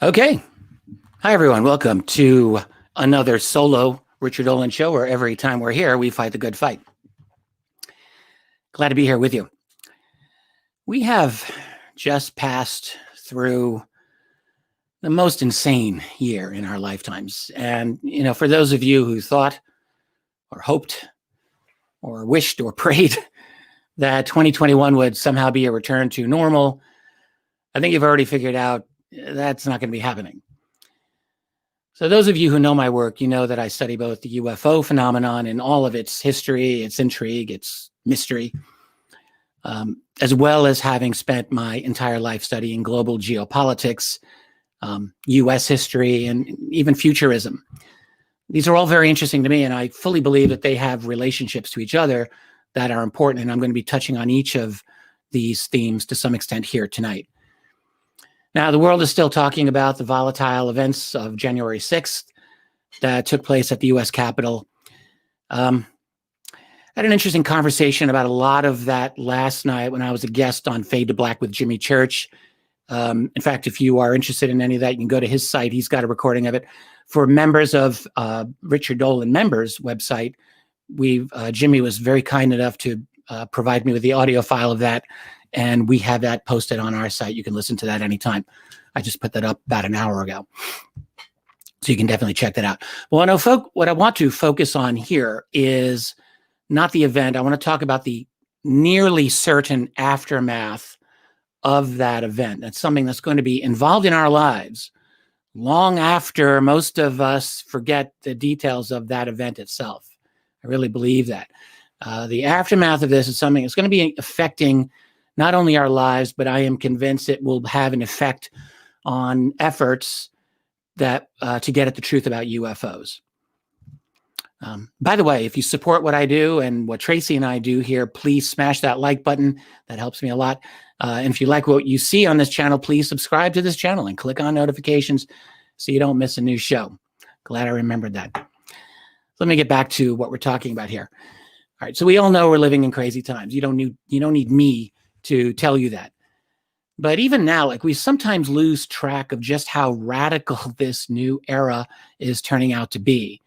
Okay. Hi, everyone. Welcome to another solo Richard Dolan show where every time we're here, we fight the good fight. Glad to be here with you. We have just passed through the most insane year in our lifetimes. And, for those of you who thought or hoped or wished or prayed that 2021 would somehow be a return to normal, I think you've already figured out that's not going to be happening. So those of you who know my work, you know that I study both the UFO phenomenon and all of its history, its intrigue, its mystery, as well as having spent my entire life studying global geopolitics, U.S. history, and even futurism. These are all very interesting to me, and I fully believe that they have relationships to each other that are important, and I'm going to be touching on each of these themes to some extent here tonight. Now, the world is still talking about the volatile events of January 6th that took place at the U.S. Capitol. I had an interesting conversation about a lot of that last night when I was a guest on Fade to Black with Jimmy Church. In fact, if you are interested in any of that, you can go to his site. He's got a recording of it. For members of Richard Dolan members' website, Jimmy was very kind enough to provide me with the audio file of that. And we have that posted on our site. You can listen to that anytime. I just put that up about an hour ago. So you can definitely check that out. Well, what I want to focus on here is not the event. I want to talk about the nearly certain aftermath of that event. That's something that's going to be involved in our lives long after most of us forget the details of that event itself. I really believe that. The aftermath of this is something that's going to be affecting not only our lives, but I am convinced it will have an effect on efforts that to get at the truth about UFOs. By the way, if you support what I do and what Tracy and I do here, please smash that like button. That helps me a lot. And if you like what you see on this channel, please subscribe to this channel and click on notifications so you don't miss a new show. Glad I remembered that. Let me get back to what we're talking about here. All right, so we all know we're living in crazy times. You don't need me to tell you that. But even now, we sometimes lose track of just how radical this new era is turning out to be.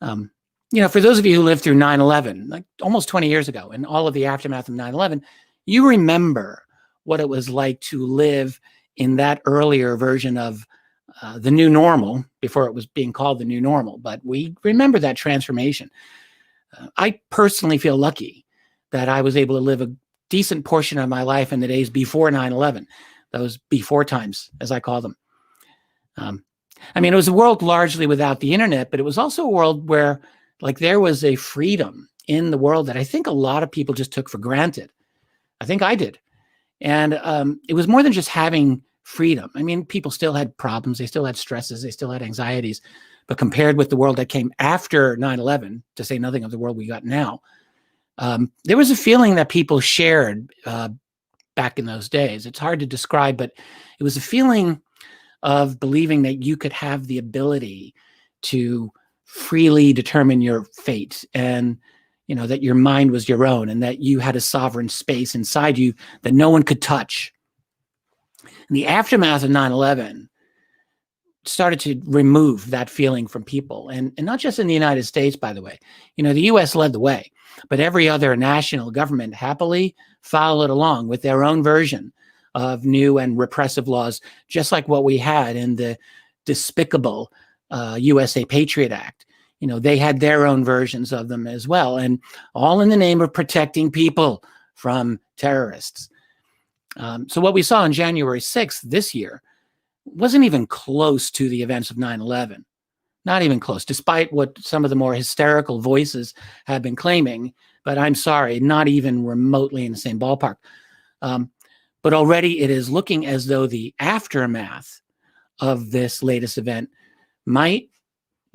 For those of you who lived through 9/11, almost 20 years ago, and all of the aftermath of 9/11, you remember what it was like to live in that earlier version of the new normal before it was being called the new normal. But we remember that transformation. I personally feel lucky that I was able to live a decent portion of my life in the days before 9/11, those before times, as I call them. It was a world largely without the internet, but it was also a world where there was a freedom in the world that I think a lot of people just took for granted. I think I did. And it was more than just having freedom. People still had problems. They still had stresses. They still had anxieties. But compared with the world that came after 9/11, to say nothing of the world we got now, there was a feeling that people shared back in those days. It's hard to describe, but it was a feeling of believing that you could have the ability to freely determine your fate, and that your mind was your own, and that you had a sovereign space inside you that no one could touch. And the aftermath of 9/11 started to remove that feeling from people, and not just in the United States, by the way. The U.S. led the way, but every other national government happily followed along with their own version of new and repressive laws, just like what we had in the despicable USA Patriot Act. They had their own versions of them as well, and all in the name of protecting people from terrorists. So what we saw on January 6th this year wasn't even close to the events of 9/11. Not even close, despite what some of the more hysterical voices have been claiming. But I'm sorry, not even remotely in the same ballpark. But already it is looking as though the aftermath of this latest event might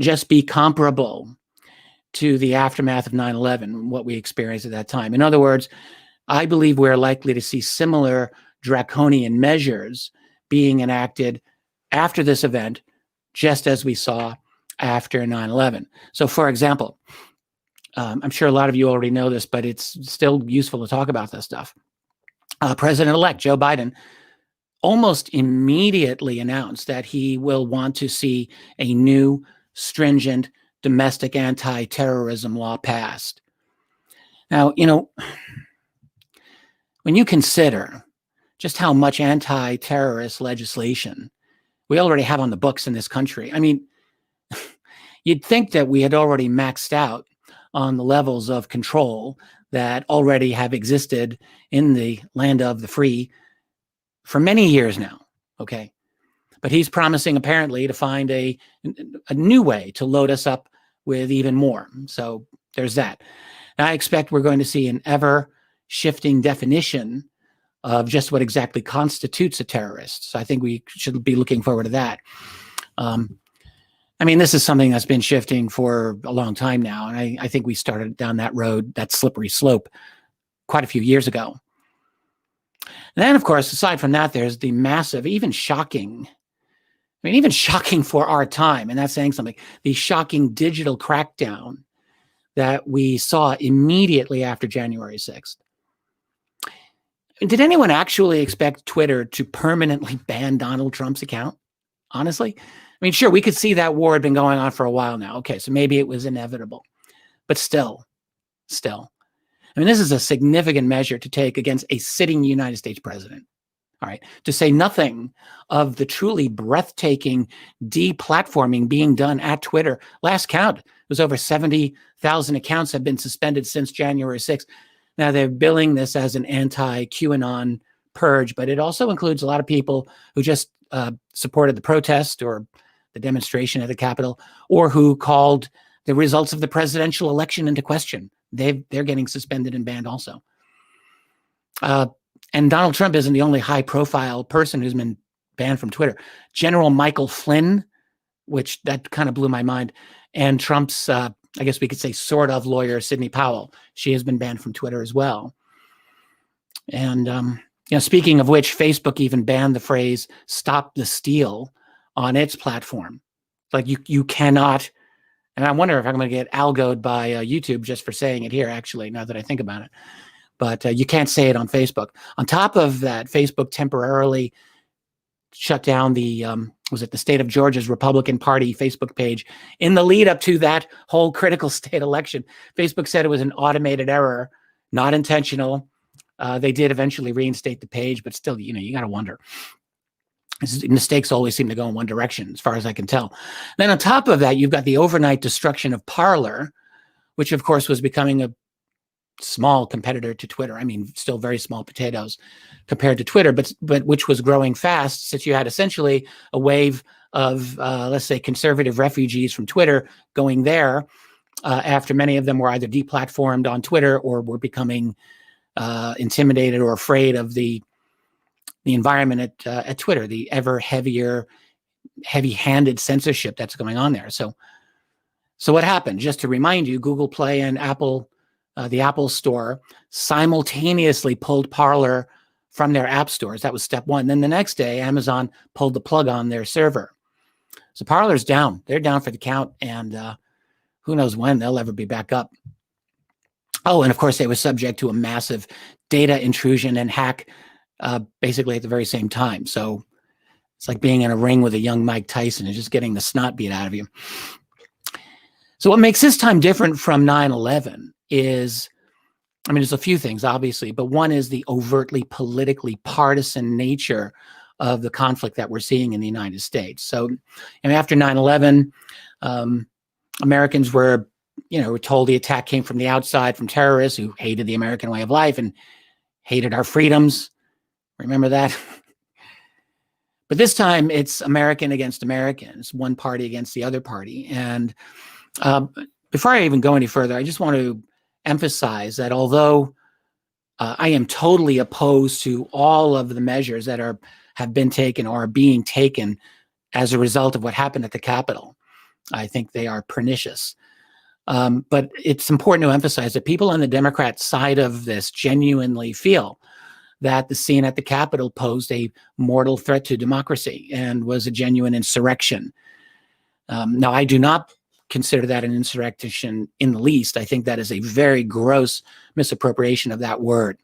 just be comparable to the aftermath of 9/11, what we experienced at that time. In other words, I believe we're likely to see similar draconian measures being enacted after this event, just as we saw after 9/11. So, for example, I'm sure a lot of you already know this, but it's still useful to talk about this stuff. President-elect Joe Biden almost immediately announced that he will want to see a new stringent domestic anti-terrorism law passed. Now, when you consider just how much anti-terrorist legislation we already have on the books in this country, I mean, you'd think that we had already maxed out on the levels of control that already have existed in the land of the free for many years now, okay? But he's promising apparently to find a new way to load us up with even more. So there's that. And I expect we're going to see an ever-shifting definition of just what exactly constitutes a terrorist. So I think we should be looking forward to that. I mean, this is something that's been shifting for a long time now, and I think we started down that road, that slippery slope, quite a few years ago. And then, of course, aside from that, there's the massive, even shocking for our time, and that's saying something, the shocking digital crackdown that we saw immediately after January 6th. Did anyone actually expect Twitter to permanently ban Donald Trump's account? Honestly? I mean, sure, we could see that war had been going on for a while now. Okay, so maybe it was inevitable. But still. I mean, this is a significant measure to take against a sitting United States president. All right, to say nothing of the truly breathtaking deplatforming being done at Twitter. Last count, it was over 70,000 accounts have been suspended since January 6th. Now, they're billing this as an anti-QAnon purge, but it also includes a lot of people who just supported the protest or the demonstration at the Capitol, or who called the results of the presidential election into question. They're getting suspended and banned also. And Donald Trump isn't the only high-profile person who's been banned from Twitter. General Michael Flynn, which that kind of blew my mind, and Trump's, I guess we could say, sort of lawyer, Sidney Powell. She has been banned from Twitter as well. And, speaking of which, Facebook even banned the phrase "stop the steal" on its platform. Like you cannot, and I wonder if I'm going to get algoed by YouTube just for saying it here, actually, now that I think about it. But you can't say it on Facebook. On top of that, Facebook temporarily shut down the, was it the state of Georgia's Republican Party Facebook page in the lead up to that whole critical state election. Facebook said it was an automated error, not intentional. They did eventually reinstate the page, but still, you got to wonder. Mistakes always seem to go in one direction, as far as I can tell. Then on top of that, you've got the overnight destruction of Parler, which of course was becoming a small competitor to Twitter. I mean, still very small potatoes compared to Twitter, but which was growing fast, since you had essentially a wave of, let's say, conservative refugees from Twitter going there after many of them were either deplatformed on Twitter or were becoming intimidated or afraid of the environment at Twitter, the ever heavy-handed censorship that's going on there. So what happened? Just to remind you, Google Play and Apple, the Apple Store, simultaneously pulled Parler from their app stores. That was step one. Then the next day, Amazon pulled the plug on their server. So Parler's down. They're down for the count, and who knows when they'll ever be back up. Oh, and of course, they were subject to a massive data intrusion and hack basically at the very same time. So it's like being in a ring with a young Mike Tyson and just getting the snot beat out of you. So what makes this time different from 9/11 is, I mean, there's a few things, obviously, but one is the overtly politically partisan nature of the conflict that we're seeing in the United States. So, and after 9/11, Americans were told the attack came from the outside, from terrorists who hated the American way of life and hated our freedoms. Remember that? But this time it's American against Americans, one party against the other party. And before I even go any further, I just want to emphasize that although I am totally opposed to all of the measures that have been taken or are being taken as a result of what happened at the Capitol, I think they are pernicious. But it's important to emphasize that people on the Democrat side of this genuinely feel that the scene at the Capitol posed a mortal threat to democracy and was a genuine insurrection. Now, I do not consider that an insurrection in the least. I think that is a very gross misappropriation of that word.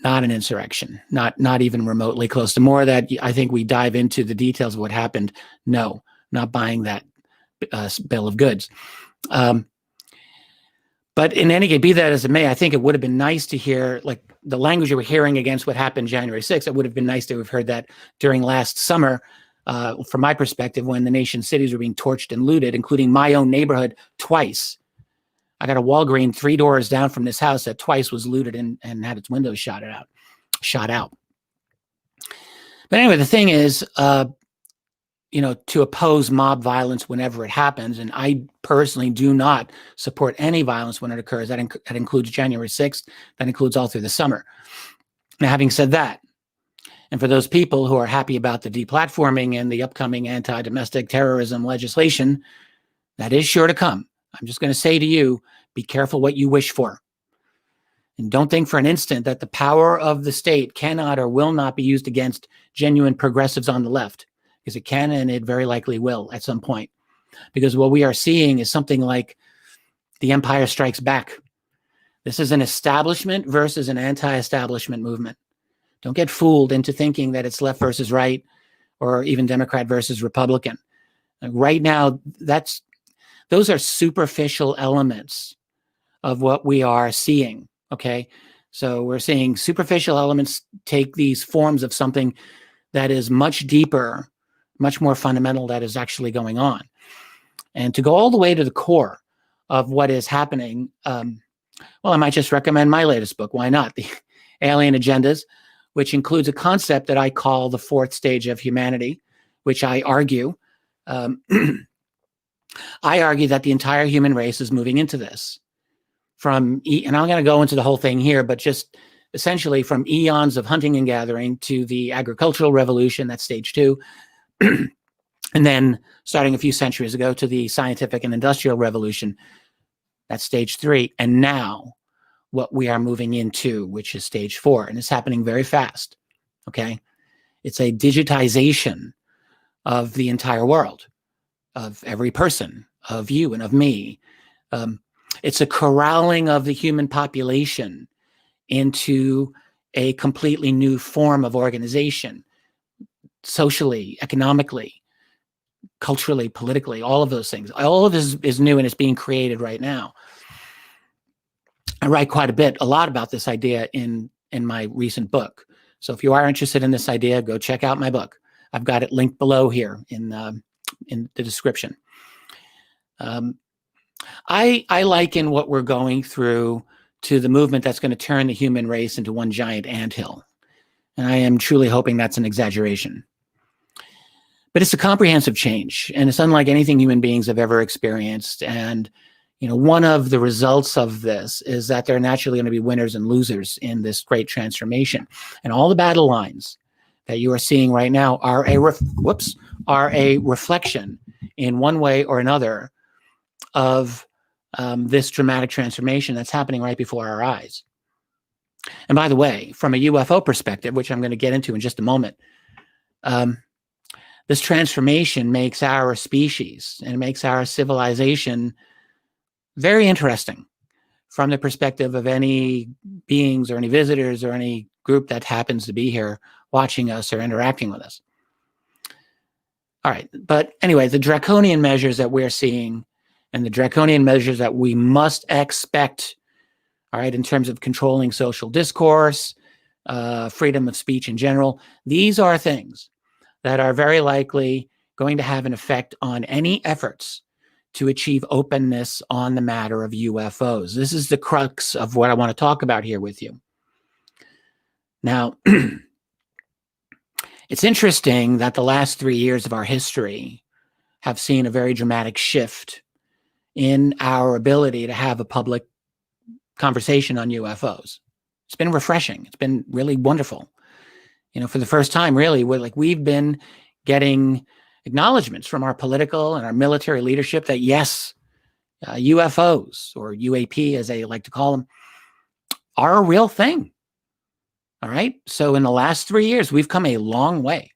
not an insurrection, not even remotely close. The more that I think we dive into the details of what happened, no, not buying that bill of goods. But in any case, be that as it may, I think it would have been nice to hear, like, the language you were hearing against what happened January 6th. It would have been nice to have heard that during last summer, from my perspective, when the nation's cities were being torched and looted, including my own neighborhood twice. I got a Walgreens 3 doors down from this house that twice was looted and had its windows shot out. But anyway, the thing is, to oppose mob violence whenever it happens, and I personally do not support any violence when it occurs. That includes January 6th. That includes all through the summer. Now, having said that, and for those people who are happy about the deplatforming and the upcoming anti-domestic terrorism legislation, that is sure to come. I'm just going to say to you, be careful what you wish for. And don't think for an instant that the power of the state cannot or will not be used against genuine progressives on the left, because it can and it very likely will at some point. Because what we are seeing is something like the Empire Strikes Back. This is an establishment versus an anti-establishment movement. Don't get fooled into thinking that it's left versus right, or even Democrat versus Republican. Right now, those are superficial elements of what we are seeing, okay? So we're seeing superficial elements take these forms of something that is much deeper, much more fundamental, that is actually going on. And to go all the way to the core of what is happening, well, I might just recommend my latest book. Why not? The Alien Agendas, which includes a concept that I call the fourth stage of humanity, which I argue. I argue that the entire human race is moving into this. And I'm going to go into the whole thing here, but just essentially from eons of hunting and gathering to the agricultural revolution, that's stage 2, and then starting a few centuries ago to the scientific and industrial revolution, that's stage 3, and now what we are moving into, which is stage 4, and it's happening very fast, okay? It's a digitization of the entire world, of every person, of you and of me. It's a corralling of the human population into a completely new form of organization, socially, economically, culturally, politically, all of those things. All of this is new, and it's being created right now. I write quite a lot about this idea in my recent book. So if you are interested in this idea, go check out my book. I've got it linked below here in the description. I liken what we're going through to the movement that's going to turn the human race into one giant anthill. And I am truly hoping that's an exaggeration. But it's a comprehensive change, and it's unlike anything human beings have ever experienced. And one of the results of this is that there are naturally going to be winners and losers in this great transformation. And all the battle lines that you are seeing right now are a reflection in one way or another of this dramatic transformation that's happening right before our eyes. And by the way, from a UFO perspective, which I'm going to get into in just a moment, this transformation makes our species and makes our civilization very interesting from the perspective of any beings or any visitors or any group that happens to be here watching us or interacting with us. All right. But anyway, the draconian measures that we're seeing and the draconian measures that we must expect, all right, in terms of controlling social discourse, freedom of speech in general, these are things that are very likely going to have an effect on any efforts to achieve openness on the matter of UFOs. This is the crux of what I want to talk about here with you. Now, it's interesting that the last 3 years of our history have seen a very dramatic shift in our ability to have a public conversation on UFOs. It's been refreshing. It's been really wonderful. For the first time, really, we've been getting acknowledgments from our political and our military leadership that yes, UFOs, or UAP as they like to call them, are a real thing. All right. So in the last 3 years, we've come a long way.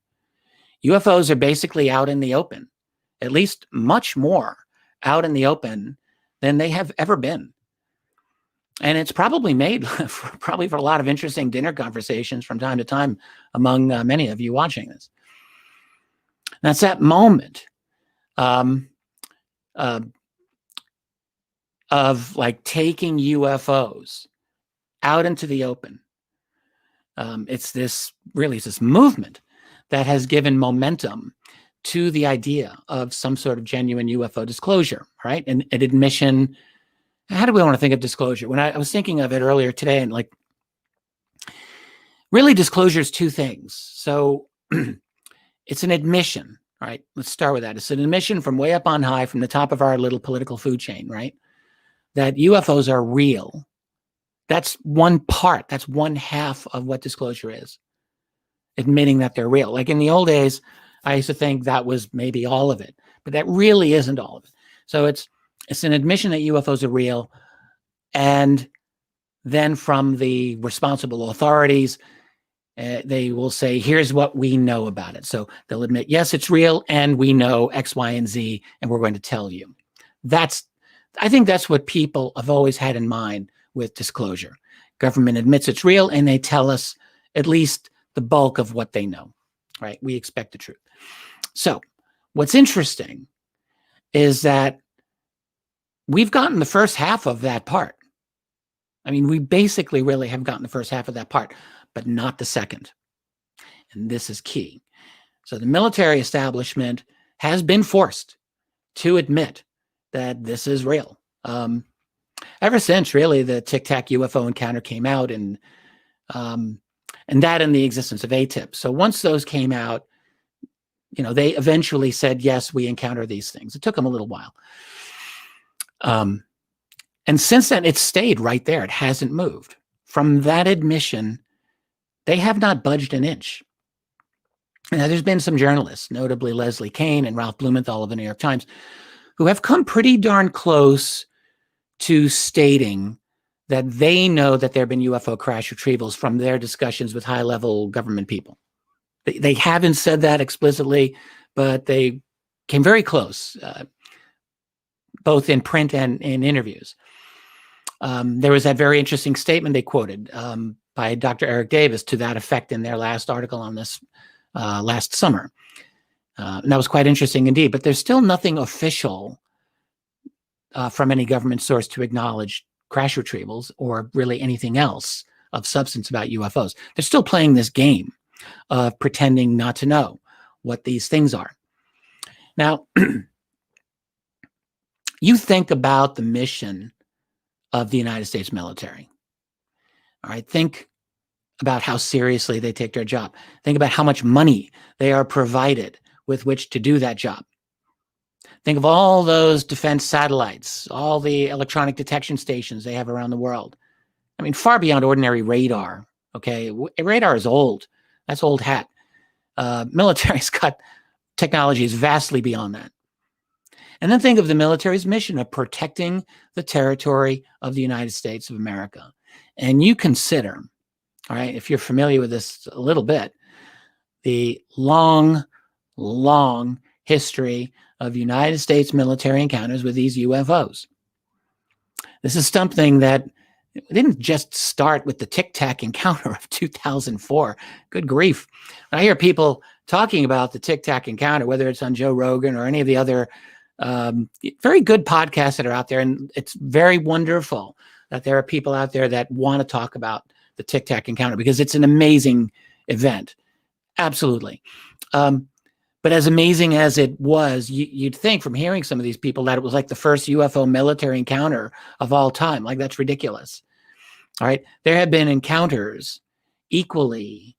UFOs are basically out in the open, at least much more out in the open than they have ever been. And it's probably made probably for a lot of interesting dinner conversations from time to time among many of you watching this. That's that moment of like taking UFOs out into the open. It's this movement that has given momentum to the idea of some sort of genuine UFO disclosure, right? And an admission. How do we want to think of disclosure? When I was thinking of it earlier today, and like, really disclosure is two things. So it's an admission, right? Let's start with that. It's an admission from way up on high, from the top of our little political food chain, right? That UFOs are real. That's one part. That's one half of what disclosure is. Admitting that they're real. Like in the old days, I used to think that was maybe all of it, but that really isn't all of it. So it's an admission that UFOs are real. And then from the responsible authorities, they will say, here's what we know about it. So they'll admit, yes, it's real, and we know X, Y, and Z, and we're going to tell you. I think that's what people have always had in mind with disclosure. Government admits it's real, and they tell us at least the bulk of what they know, right? We expect the truth. So what's interesting is that we've gotten the first half of that part. I mean, we basically really have gotten the first half of that part, but not the second. And this is key. So the military establishment has been forced to admit that this is real. Ever since really the Tic Tac UFO encounter came out, and that and the existence of ATIP. So once those came out, they eventually said, yes, we encounter these things. It took them a little while. And since then, it's stayed right there. It hasn't moved. From that admission, they have not budged an inch. Now, there's been some journalists, notably Leslie Kean and Ralph Blumenthal of the New York Times, who have come pretty darn close to stating that they know that there have been UFO crash retrievals from their discussions with high-level government people. They haven't said that explicitly, but they came very close, both in print and in interviews. There was that very interesting statement they quoted by Dr. Eric Davis to that effect in their last article on this last summer. And that was quite interesting indeed, but there's still nothing official from any government source to acknowledge crash retrievals or really anything else of substance about UFOs. They're still playing this game of pretending not to know what these things are. Now, you think about the mission of the United States military. All right, think about how seriously they take their job. Think about how much money they are provided with which to do that job. Think of all those defense satellites, all the electronic detection stations they have around the world. I mean, far beyond ordinary radar, okay? Radar is old. That's old hat. Military's got technologies vastly beyond that. And then think of the military's mission of protecting the territory of the United States of America. And you consider, all right, if you're familiar with this a little bit, the long, long history of United States military encounters with these UFOs. This is something that didn't just start with the Tic Tac encounter of 2004. Good grief. When I hear people talking about the Tic Tac encounter, whether it's on Joe Rogan or any of the other very good podcasts that are out there, and it's very wonderful that there are people out there that want to talk about the Tic Tac encounter because it's an amazing event. Absolutely. But as amazing as it was, you'd think from hearing some of these people that it was like the first UFO military encounter of all time. Like, that's ridiculous. All right. There have been encounters equally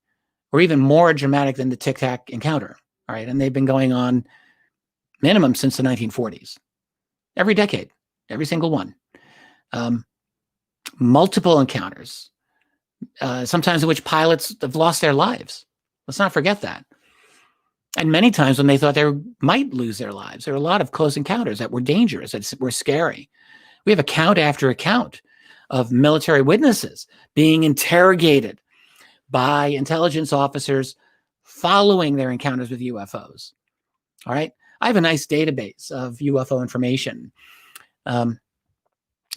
or even more dramatic than the Tic Tac encounter. All right. And they've been going on minimum since the 1940s. Every decade, every single one. Multiple encounters, sometimes in which pilots have lost their lives. Let's not forget that. And many times when they thought they might lose their lives, there were a lot of close encounters that were dangerous, that were scary. We have account after account of military witnesses being interrogated by intelligence officers following their encounters with UFOs. All right. I have a nice database of UFO information. And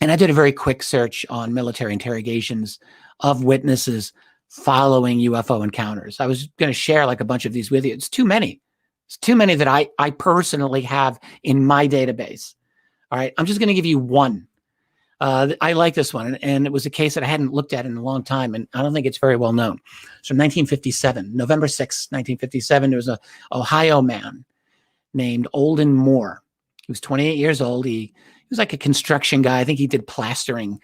And I did a very quick search on military interrogations of witnesses following UFO encounters. I was going to share like a bunch of these with you. It's too many. It's too many that I personally have in my database. All right. I'm just going to give you one. I like this one. And it was a case that I hadn't looked at in a long time. And I don't think it's very well known. It's from 1957, November 6, 1957. There was an Ohio man named Olden Moore. He was 28 years old. He was like a construction guy. I think he did plastering.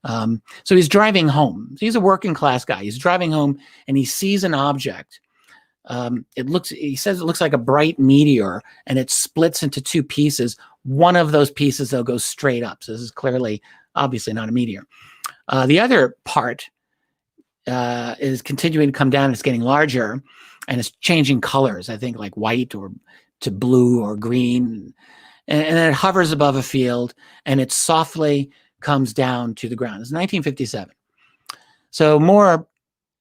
So he's driving home. He's a working class guy. He's driving home and he sees an object. He says it looks like a bright meteor and it splits into two pieces. One of those pieces, though, goes straight up. So this is clearly, obviously not a meteor. The other part is continuing to come down. It's getting larger and it's changing colors, I think like white or to blue or green. And then it hovers above a field and it softly comes down to the ground. It's 1957. So Moore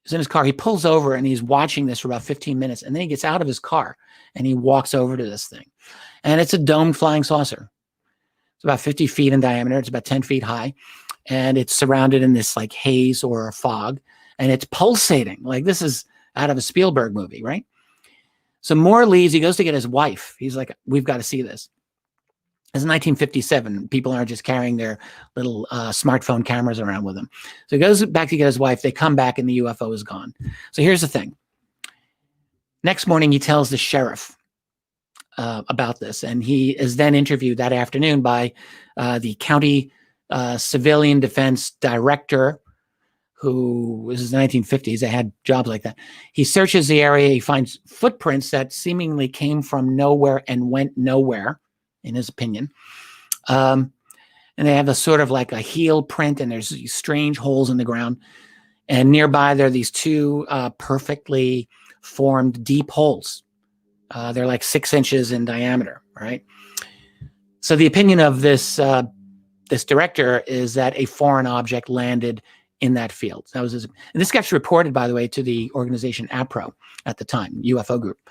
is in his car. He pulls over and he's watching this for about 15 minutes. And then he gets out of his car and he walks over to this thing. And it's a domed flying saucer. It's about 50 feet in diameter. It's about 10 feet high. And it's surrounded in this like haze or a fog. And it's pulsating. Like this is out of a Spielberg movie, right? So Moore leaves. He goes to get his wife. He's like, we've got to see this. It's 1957. People aren't just carrying their little smartphone cameras around with them. So he goes back to get his wife. They come back and the UFO is gone. So here's the thing. Next morning, he tells the sheriff about this. And he is then interviewed that afternoon by the county civilian defense director, who this is the 1950s. They had jobs like that. He searches the area. He finds footprints that seemingly came from nowhere and went nowhere, in his opinion. And they have a sort of like a heel print, and there's these strange holes in the ground. And nearby, there are these two perfectly formed deep holes. They're like 6 inches in diameter, right? So the opinion of this this director is that a foreign object landed in that field. That was his, and this gets reported, by the way, to the organization APRO at the time, UFO group.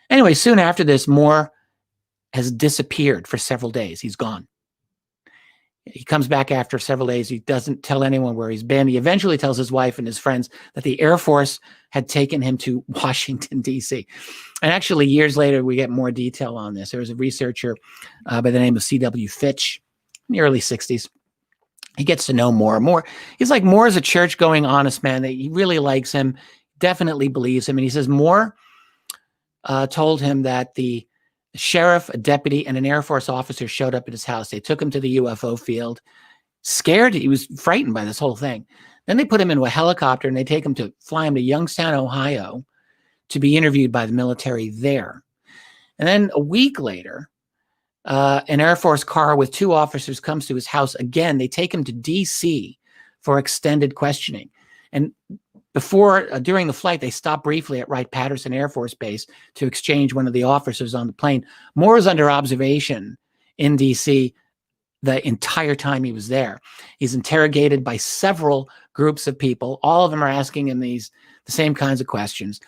Anyway, soon after this, Moore has disappeared for several days. He's gone. He comes back after several days. He doesn't tell anyone where he's been. He eventually tells his wife and his friends that the Air Force had taken him to Washington, D.C. And actually, years later, we get more detail on this. There was a researcher by the name of C.W. Fitch in the early 60s. He gets to know Moore. Moore, he's like, Moore is a church-going, honest man. He really likes him, definitely believes him. And he says Moore told him that the sheriff, a deputy, and an Air Force officer showed up at his house. They took him to the UFO field, scared. He was frightened by this whole thing. Then they put him into a helicopter and they fly him to Youngstown, Ohio, to be interviewed by the military there. And then a week later, an Air Force car with 2 officers comes to his house again. They take him to D.C. for extended questioning. And during the flight, they stopped briefly at Wright-Patterson Air Force Base to exchange one of the officers on the plane. Moore is under observation in D.C. the entire time he was there. He's interrogated by several groups of people. All of them are asking him the same kinds of questions.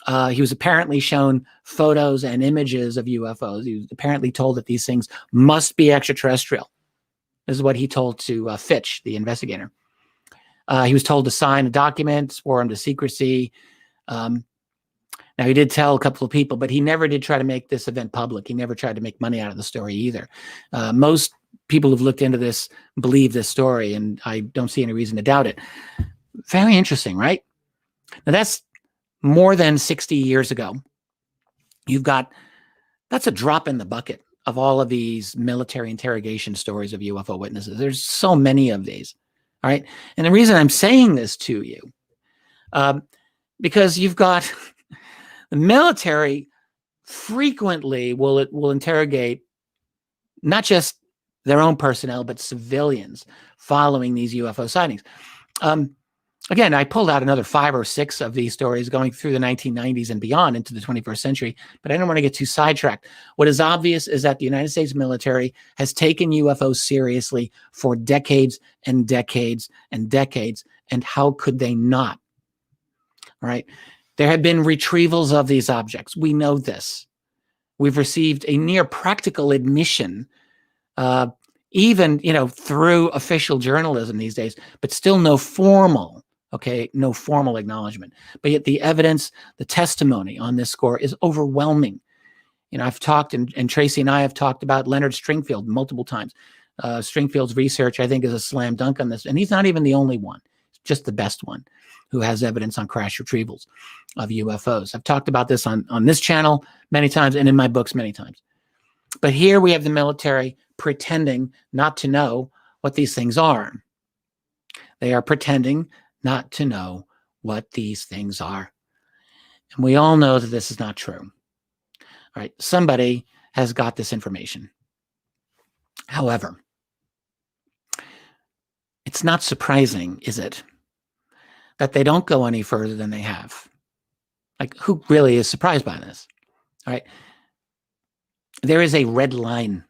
He was apparently shown photos and images of UFOs. He was apparently told that these things must be extraterrestrial. This is what he told to Fitch, the investigator. He was told to sign a document, swore him to secrecy. Now, he did tell a couple of people, but he never did try to make this event public. He never tried to make money out of the story either. Most people who've looked into this believe this story, and I don't see any reason to doubt it. Very interesting, right? Now, that's more than 60 years ago. That's a drop in the bucket of all of these military interrogation stories of UFO witnesses. There's so many of these. All right. And the reason I'm saying this to you, because you've got the military frequently will interrogate not just their own personnel, but civilians following these UFO sightings. Again, I pulled out another 5 or 6 of these stories going through the 1990s and beyond into the 21st century, but I don't want to get too sidetracked. What is obvious is that the United States military has taken UFOs seriously for decades and decades and decades, and how could they not? All right. There have been retrievals of these objects. We know this. We've received a near practical admission even, through official journalism these days, but still no formal acknowledgement. But yet the evidence, the testimony on this score is overwhelming. I've talked, and Tracy and I have talked about Leonard Stringfield multiple times. Stringfield's research, I think, is a slam dunk on this. And he's not even the only one, just the best one who has evidence on crash retrievals of UFOs. I've talked about this on this channel many times and in my books many times. But here we have the military pretending not to know what these things are. They are pretending not to know what these things are. And we all know that this is not true. All right, somebody has got this information. However, it's not surprising, is it, that they don't go any further than they have? Like, who really is surprised by this? All right. There is a red line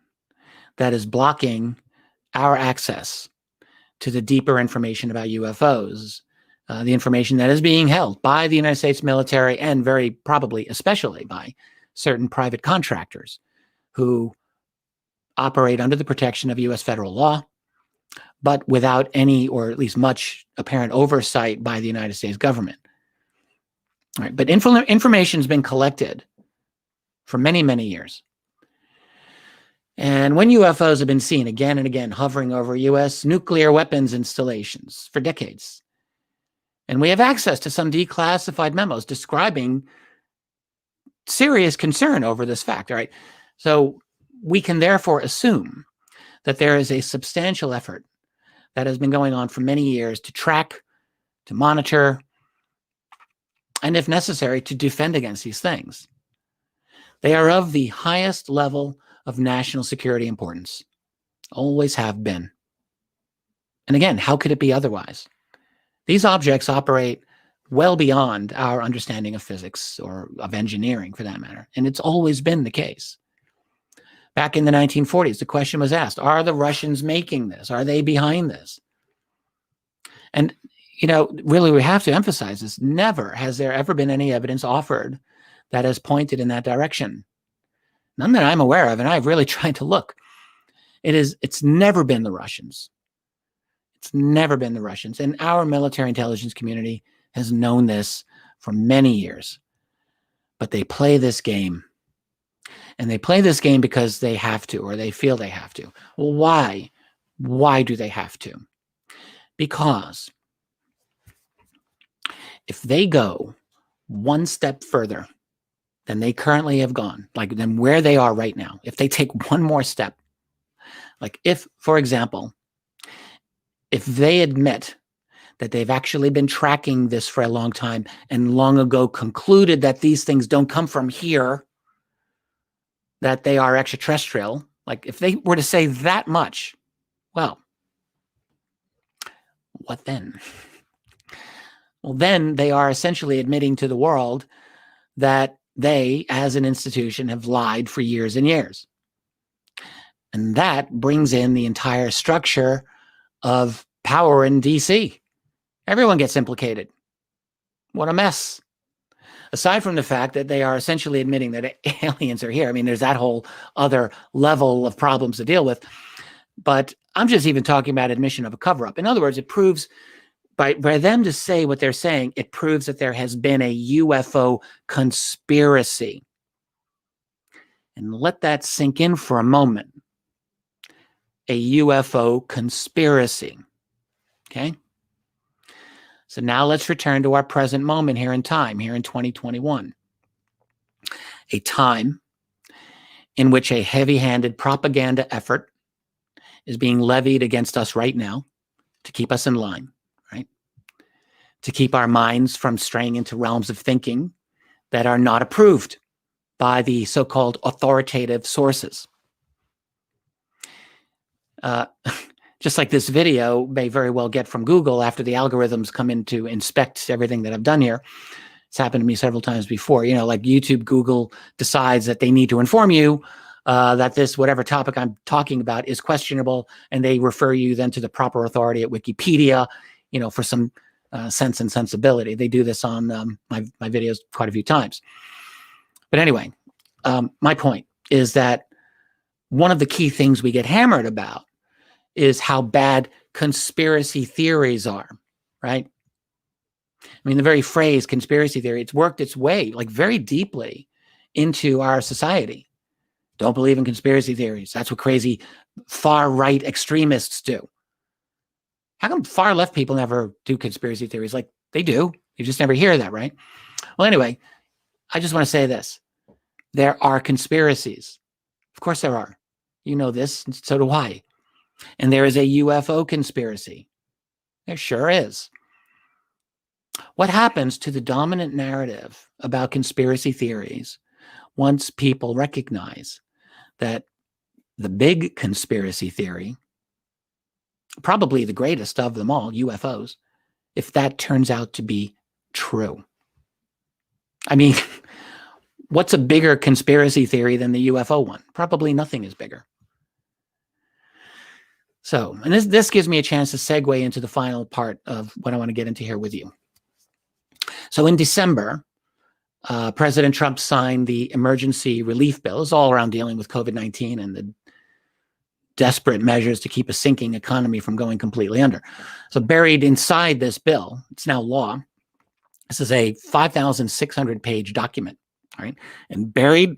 that is blocking our access to the deeper information about UFOs, the information that is being held by the United States military and very probably, especially by certain private contractors who operate under the protection of U.S. federal law, but without any, or at least much, apparent oversight by the United States government. All right, but information has been collected for many, many years. And when UFOs have been seen again and again hovering over U.S. nuclear weapons installations for decades, and we have access to some declassified memos describing serious concern over this fact, all right? So we can therefore assume that there is a substantial effort that has been going on for many years to track, to monitor, and if necessary, to defend against these things. They are of the highest level of national security importance, always have been. And again, how could it be otherwise? These objects operate well beyond our understanding of physics or of engineering, for that matter, and it's always been the case. Back in the 1940s, the question was asked, are the Russians making this? Are they behind this? And, really we have to emphasize this. Never has there ever been any evidence offered that has pointed in that direction. None that I'm aware of, and I've really tried to look. It's never been the Russians. It's never been the Russians. And our military intelligence community has known this for many years. But they play this game. And they play this game because they have to, or they feel they have to. Well, why? Why do they have to? Because if they go one step further than they currently have gone, like than where they are right now, if they take one more step, like if, for example, if they admit that they've actually been tracking this for a long time and long ago concluded that these things don't come from here, that they are extraterrestrial, like if they were to say that much, well, what then? Well, then they are essentially admitting to the world that they, as an institution, have lied for years and years. And that brings in the entire structure of power in DC. Everyone gets implicated. What a mess. Aside from the fact that they are essentially admitting that aliens are here. I mean, there's that whole other level of problems to deal with. But I'm just even talking about admission of a cover-up. In other words, it proves, by them to say what they're saying, it proves that there has been a UFO conspiracy. And let that sink in for a moment. A UFO conspiracy. Okay? So now let's return to our present moment here in time, here in 2021. A time in which a heavy-handed propaganda effort is being levied against us right now to keep us in line, right? To keep our minds from straying into realms of thinking that are not approved by the so-called authoritative sources. Just like this video may very well get from Google after the algorithms come in to inspect everything that I've done here. It's happened to me several times before. Like YouTube, Google decides that they need to inform you that this, whatever topic I'm talking about, is questionable, and they refer you then to the proper authority at Wikipedia, for some sense and sensibility. They do this on my videos quite a few times. But anyway, my point is that one of the key things we get hammered about is how bad conspiracy theories are, right? I mean, the very phrase conspiracy theory, it's worked its way like very deeply into our society. Don't believe in conspiracy theories. That's what crazy far-right extremists do. How come far-left people never do conspiracy theories? Like, they do. You just never hear that, right? Well, anyway, I just want to say this. There are conspiracies. Of course there are. You know this, and so do I. And there is a UFO conspiracy. There sure is. What happens to the dominant narrative about conspiracy theories once people recognize that the big conspiracy theory, probably the greatest of them all, UFOs, if that turns out to be true? I mean, what's a bigger conspiracy theory than the UFO one? Probably nothing is bigger. So, and this gives me a chance to segue into the final part of what I want to get into here with you. So in December, President Trump signed the emergency relief bill. It's all around dealing with COVID-19 and the desperate measures to keep a sinking economy from going completely under. So buried inside this bill, it's now law. This is a 5,600-page document, all right? And buried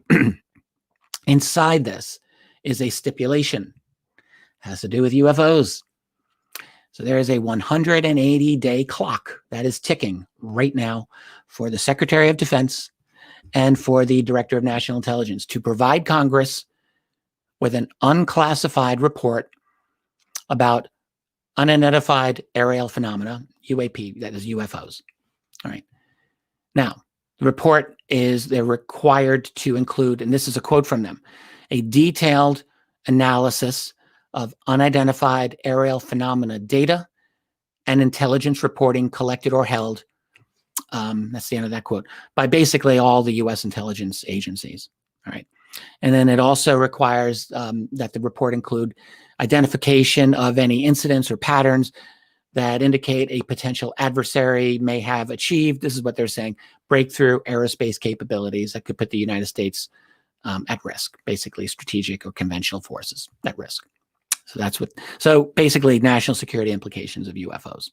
inside this is a stipulation. Has to do with UFOs. So there is a 180-day clock that is ticking right now for the Secretary of Defense and for the Director of National Intelligence to provide Congress with an unclassified report about unidentified aerial phenomena, UAP, that is UFOs. All right. Now, the report is they're required to include, and this is a quote from them, a detailed analysis of unidentified aerial phenomena data and intelligence reporting collected or held, that's the end of that quote, by basically all the U.S. intelligence agencies. All right. And then it also requires that the report include identification of any incidents or patterns that indicate a potential adversary may have achieved, this is what they're saying, breakthrough aerospace capabilities that could put the United States at risk, basically strategic or conventional forces at risk. So that's what, so basically national security implications of UFOs.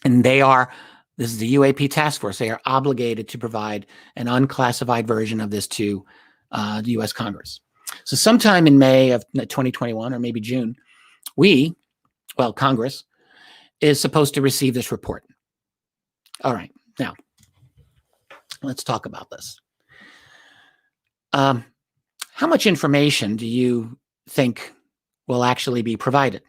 And they are, this is the UAP task force, they are obligated to provide an unclassified version of this to the US Congress. So sometime in May of 2021 or maybe June, Congress is supposed to receive this report. All right, now let's talk about this. How much information do you think will actually be provided?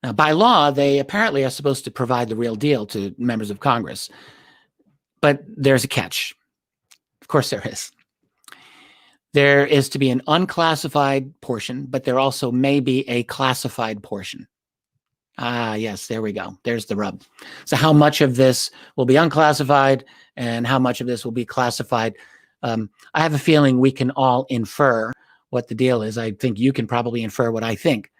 Now, by law, they apparently are supposed to provide the real deal to members of Congress, but there's a catch. Of course there is. There is to be an unclassified portion, but there also may be a classified portion. Ah, yes, there we go. There's the rub. So how much of this will be unclassified and how much of this will be classified? I have a feeling we can all infer what the deal is. I think you can probably infer what I think.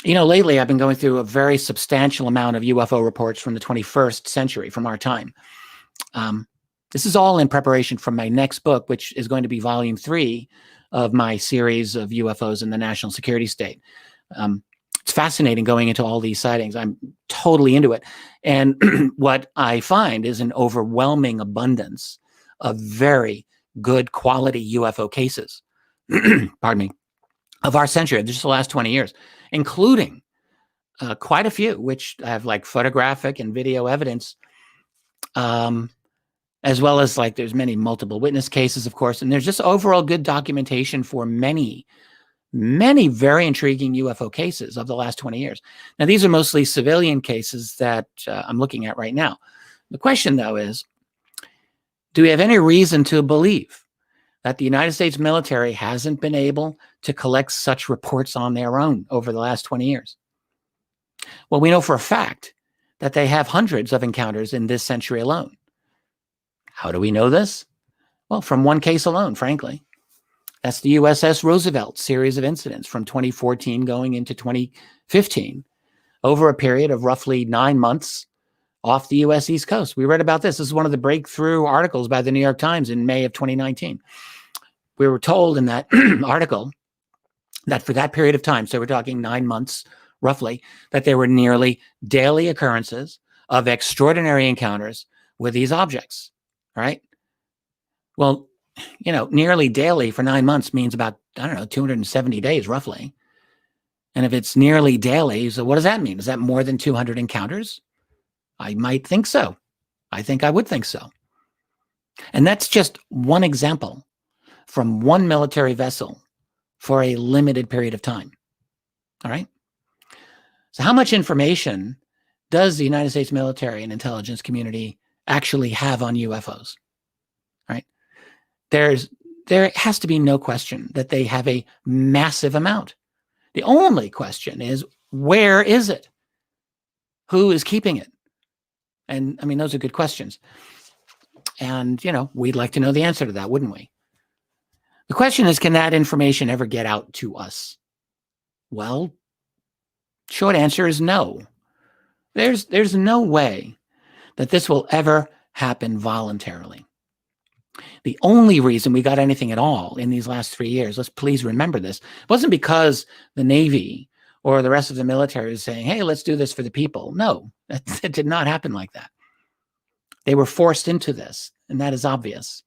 Lately I've been going through a very substantial amount of UFO reports from the 21st century, from our time. This is all in preparation for my next book, which is going to be volume 3 of my series of UFOs in the national security state. It's fascinating going into all these sightings. I'm totally into it. And what I find is an overwhelming abundance of very good quality UFO cases, pardon me, of our century, just the last 20 years, including quite a few, which have like photographic and video evidence, as well as like there's many multiple witness cases, of course, and there's just overall good documentation for many very intriguing UFO cases of the last 20 years. Now, these are mostly civilian cases that I'm looking at right now. The question, though, is, do we have any reason to believe that the United States military hasn't been able to collect such reports on their own over the last 20 years? Well, we know for a fact that they have hundreds of encounters in this century alone. How do we know this? Well, from one case alone, frankly. That's the USS Roosevelt series of incidents from 2014 going into 2015, over a period of roughly 9 months off the U.S. East Coast. We read about this. This is one of the breakthrough articles by the New York Times in May of 2019. We were told in that article that for that period of time, so we're talking 9 months roughly, that there were nearly daily occurrences of extraordinary encounters with these objects, right? Well, nearly daily for 9 months means about, 270 days roughly. And if it's nearly daily, so what does that mean? Is that more than 200 encounters? I might think so. I think I would think so. And that's just one example from one military vessel for a limited period of time. All right. So how much information does the United States military and intelligence community actually have on UFOs? Right? There has to be no question that they have a massive amount. The only question is, where is it? Who is keeping it? And I mean, those are good questions. And, we'd like to know the answer to that, wouldn't we? The question is, can that information ever get out to us? Well, short answer is no. There's no way that this will ever happen voluntarily. The only reason we got anything at all in these last 3 years, let's please remember this, wasn't because the Navy or the rest of the military is saying, hey, let's do this for the people. No, it did not happen like that. They were forced into this, and that is obvious.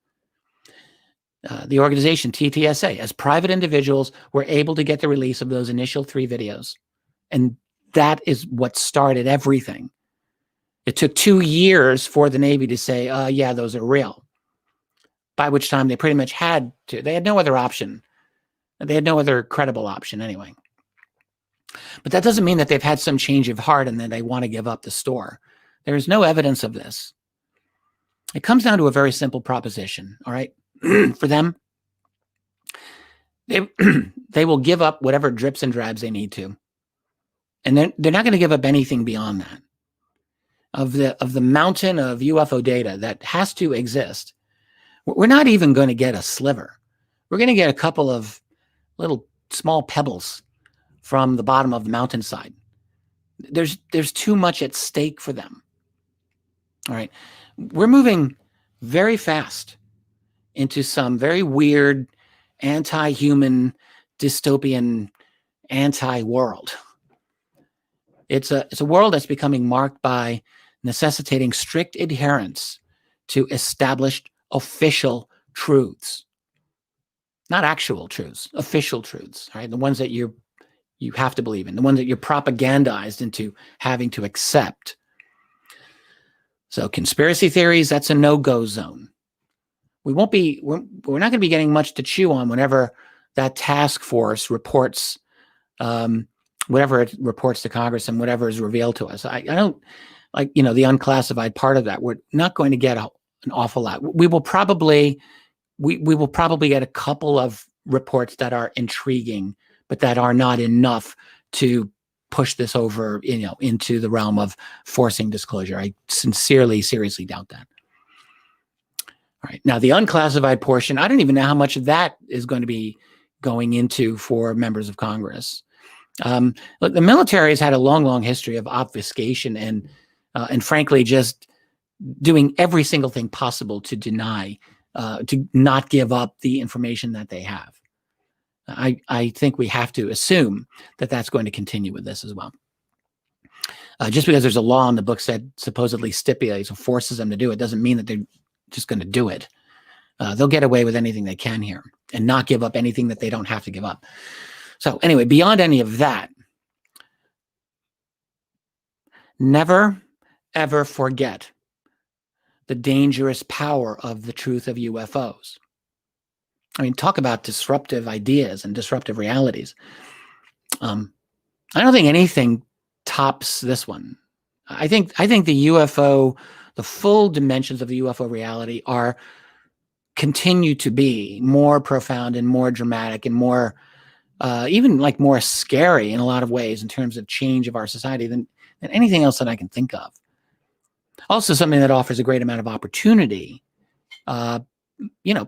The organization, TTSA, as private individuals, were able to get the release of those initial 3 videos. And that is what started everything. It took 2 years for the Navy to say, yeah, those are real. By which time they pretty much had to. They had no other option. They had no other credible option anyway. But that doesn't mean that they've had some change of heart and that they want to give up the store. There is no evidence of this. It comes down to a very simple proposition, all right? For them, they will give up whatever drips and drabs they need to. And they're not going to give up anything beyond that. Of the mountain of UFO data that has to exist, we're not even going to get a sliver. We're going to get a couple of little small pebbles from the bottom of the mountainside. There's too much at stake for them. All right. We're moving very fast into some very weird, anti-human, dystopian, anti-world. It's a world that's becoming marked by necessitating strict adherence to established official truths. Not actual truths, official truths, right? The ones that you have to believe in, the ones that you're propagandized into having to accept. So conspiracy theories, that's a no-go zone. We're not going to be getting much to chew on whenever that task force reports, whatever it reports to Congress and whatever is revealed to us. I don't like, the unclassified part of that. We're not going to get an awful lot. We will probably get a couple of reports that are intriguing, but that are not enough to push this over, into the realm of forcing disclosure. I seriously doubt that. All right. Now, the unclassified portion, I don't even know how much of that is going to be going into for members of Congress. Look, the military has had a long history of obfuscation and frankly, just doing every single thing possible to deny, to not give up the information that they have. I think we have to assume that that's going to continue with this as well. Just because there's a law in the books that supposedly stipulates or forces them to do it doesn't mean that they're just going to do it. They'll get away with anything they can here and not give up anything that they don't have to give up. So anyway, beyond any of that, never, ever forget the dangerous power of the truth of UFOs. I mean, talk about disruptive ideas and disruptive realities. I don't think anything tops this one. I think the UFO, the full dimensions of the UFO reality continue to be more profound and more dramatic and more, even like more scary in a lot of ways in terms of change of our society than anything else that I can think of. Also something that offers a great amount of opportunity,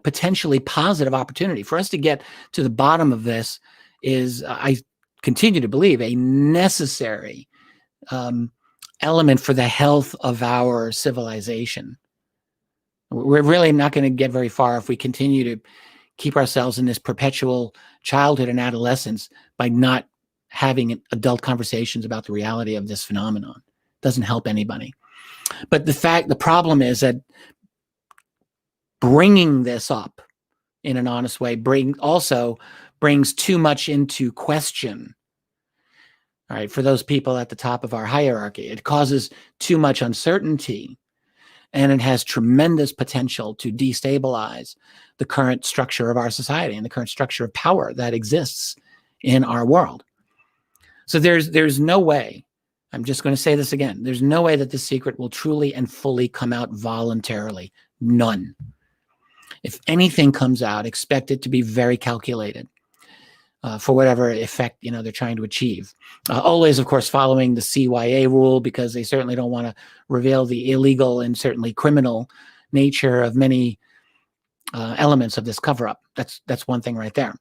potentially positive opportunity. For us to get to the bottom of this is, I continue to believe, a necessary element for the health of our civilization. We're really not going to get very far if we continue to keep ourselves in this perpetual childhood and adolescence by not having adult conversations about the reality of this phenomenon. Doesn't help anybody. But the problem is that bringing this up in an honest way also brings too much into question. All right, for those people at the top of our hierarchy, it causes too much uncertainty, and it has tremendous potential to destabilize the current structure of our society and the current structure of power that exists in our world. So there's no way, I'm just going to say this again, there's no way that this secret will truly and fully come out voluntarily. None. If anything comes out, expect it to be very calculated for whatever effect they're trying to achieve. Always, of course, following the CYA rule, because they certainly don't want to reveal the illegal and certainly criminal nature of many elements of this cover-up. That's one thing right there.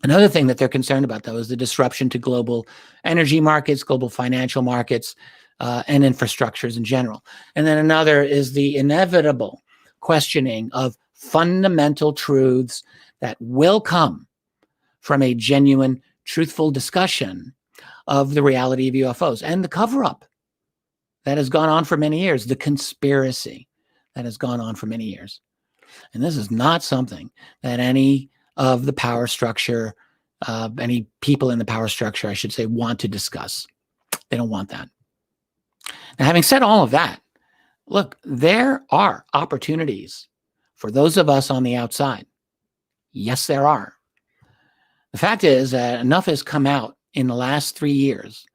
Another thing that they're concerned about, though, is the disruption to global energy markets, global financial markets, and infrastructures in general. And then another is the inevitable questioning of fundamental truths that will come from a genuine, truthful discussion of the reality of UFOs and the cover-up that has gone on for many years, the conspiracy that has gone on for many years. And this is not something that any of the power structure, any people in the power structure, I should say, want to discuss. They don't want that. Now, having said all of that, look, there are opportunities for those of us on the outside. Yes, there are. The fact is that enough has come out in the last 3 years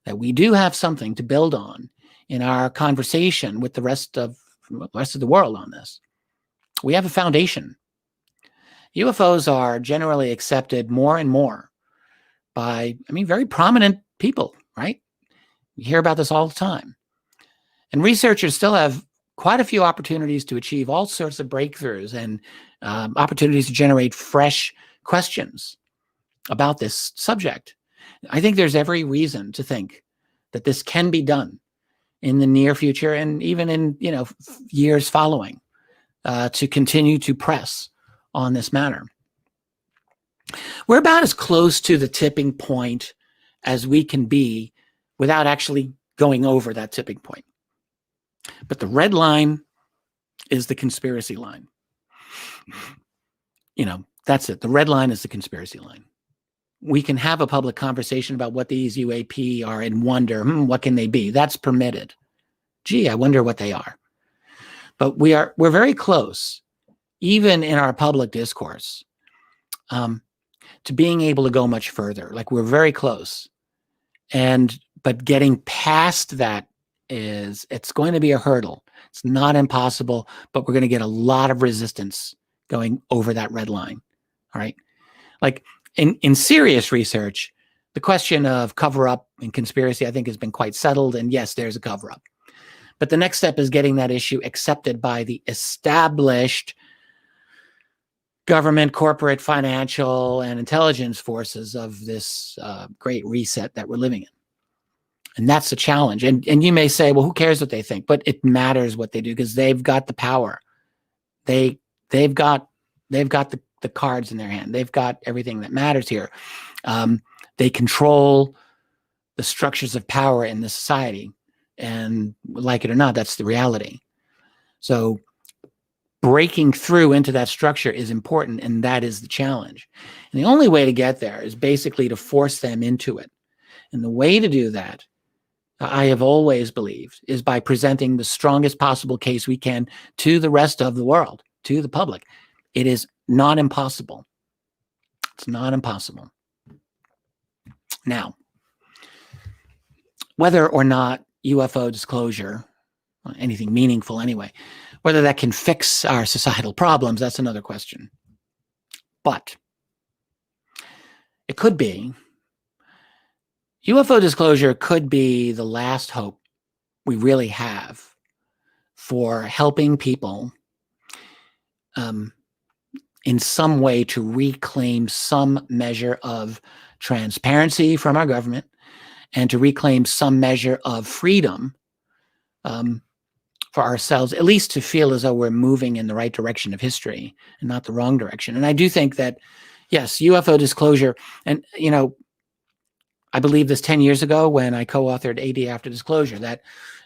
that we do have something to build on in our conversation with the rest of the world on this. We have a foundation. UFOs are generally accepted more and more by, very prominent people, right? We hear about this all the time. And researchers still have quite a few opportunities to achieve all sorts of breakthroughs and opportunities to generate fresh questions about this subject. I think there's every reason to think that this can be done in the near future and even in years following to continue to press on this matter. We're about as close to the tipping point as we can be without actually going over that tipping point. But the red line is the conspiracy line. That's it. The red line is the conspiracy line. We can have a public conversation about what these UAP are and wonder, what can they be? That's permitted. Gee, I wonder what they are. But we're very close, even in our public discourse, to being able to go much further. Like, we're very close. But getting past that it's going to be a hurdle. It's not impossible, but we're going to get a lot of resistance going over that red line. All right. Like, in serious research, the question of cover-up and conspiracy, I think, has been quite settled. And yes, there's a cover-up. But the next step is getting that issue accepted by the established government, corporate, financial, and intelligence forces of this great reset that we're living in. And that's the challenge. And you may say, well, who cares what they think? But it matters what they do, because they've got the power. They've got the cards in their hand. They've got everything that matters here. They control the structures of power in the society. And like it or not, that's the reality. So breaking through into that structure is important, and that is the challenge. And the only way to get there is basically to force them into it. And the way to do that, I have always believed, is by presenting the strongest possible case we can to the rest of the world, to the public. It is not impossible. It's not impossible. Now, whether or not UFO disclosure, anything meaningful anyway, whether that can fix our societal problems, that's another question. But it could be. UFO disclosure could be the last hope we really have for helping people in some way to reclaim some measure of transparency from our government and to reclaim some measure of freedom for ourselves, at least to feel as though we're moving in the right direction of history and not the wrong direction. And I do think that, yes, UFO disclosure, and, I believe this 10 years ago when I co-authored AD After Disclosure, and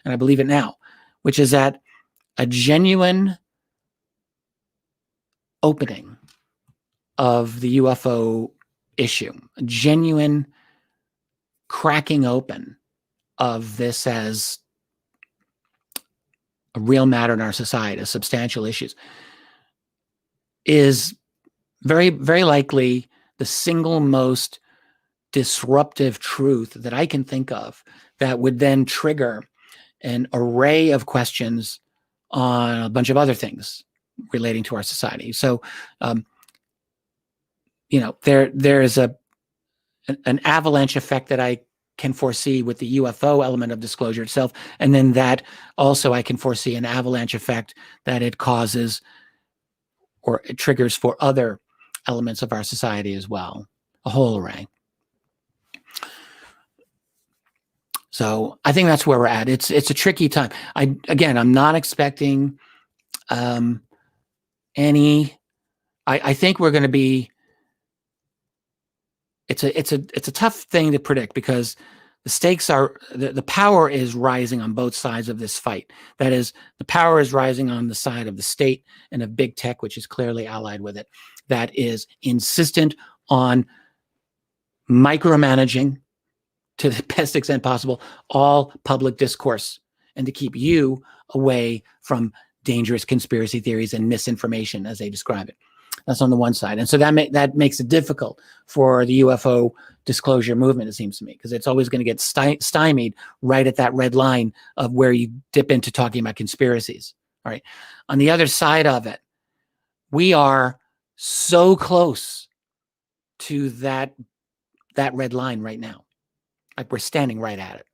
I believe it now, which is that a genuine opening of the UFO issue, a genuine cracking open of this as a real matter in our society, as substantial issues, is very, very likely the single most disruptive truth that I can think of that would then trigger an array of questions on a bunch of other things relating to our society. So, there is an avalanche effect that I can foresee with the UFO element of disclosure itself, and then that also I can foresee an avalanche effect that it causes or it triggers for other elements of our society as well, a whole array. So I think that's where we're at. It's a tricky time. I'm not expecting any. I think we're going to be. It's a tough thing to predict because the stakes are the power is rising on both sides of this fight. That is, the power is rising on the side of the state and of big tech, which is clearly allied with it. That is insistent on micromanaging to the best extent possible all public discourse and to keep you away from dangerous conspiracy theories and misinformation as they describe it. That's on the one side. And so that makes it difficult for the UFO disclosure movement, it seems to me, because it's always going to get stymied right at that red line of where you dip into talking about conspiracies. All right. On the other side of it, we are so close to that red line right now. Like we're standing right at it.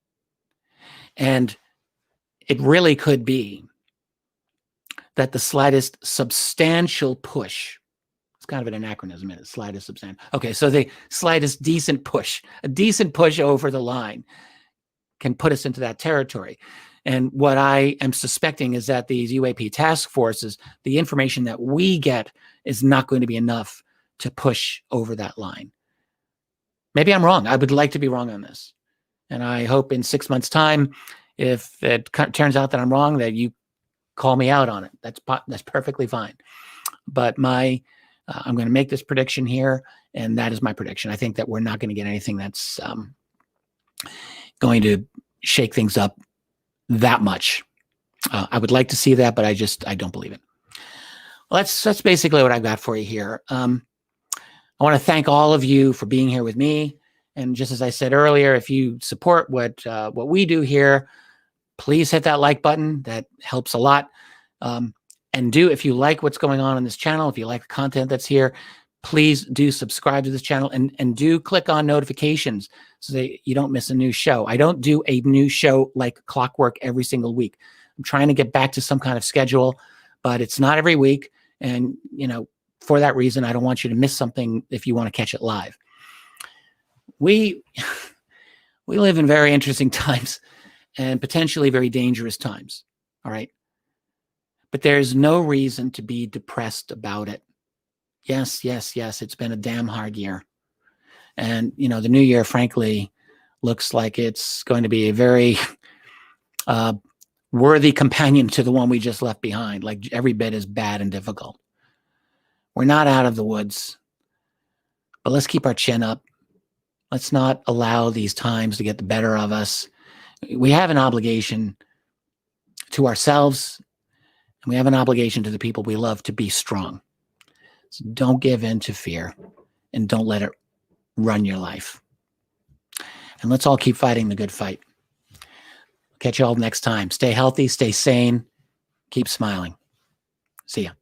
And it really could be that the slightest substantial push, it's kind of an acronym, isn't it? Slightest substantial. Okay, so the slightest decent push, a decent push over the line can put us into that territory. And what I am suspecting is that these UAP task forces, the information that we get is not going to be enough to push over that line. Maybe I'm wrong. I would like to be wrong on this. And I hope in 6 months' time, if it turns out that I'm wrong, that you call me out on it. That's perfectly fine. But I'm going to make this prediction here, and that is my prediction. I think that we're not going to get anything that's going to shake things up that much. I would like to see that, but I don't believe it. Well, that's basically what I've got for you here. I want to thank all of you for being here with me. And just as I said earlier, if you support what we do here, please hit that like button. That helps a lot. And if you like what's going on this channel, if you like the content that's here, please do subscribe to this channel and do click on notifications so that you don't miss a new show. I don't do a new show like clockwork every single week. I'm trying to get back to some kind of schedule, but it's not every week. And, for that reason, I don't want you to miss something if you want to catch it live. We live in very interesting times and potentially very dangerous times. All right. But there's no reason to be depressed about it. Yes. It's been a damn hard year. And, the new year, frankly, looks like it's going to be a very worthy companion to the one we just left behind, like every bit as bad and difficult. We're not out of the woods, but let's keep our chin up. Let's not allow these times to get the better of us. We have an obligation to ourselves, and we have an obligation to the people we love to be strong. So don't give in to fear, and don't let it run your life. And let's all keep fighting the good fight. Catch you all next time. Stay healthy, stay sane, keep smiling. See ya.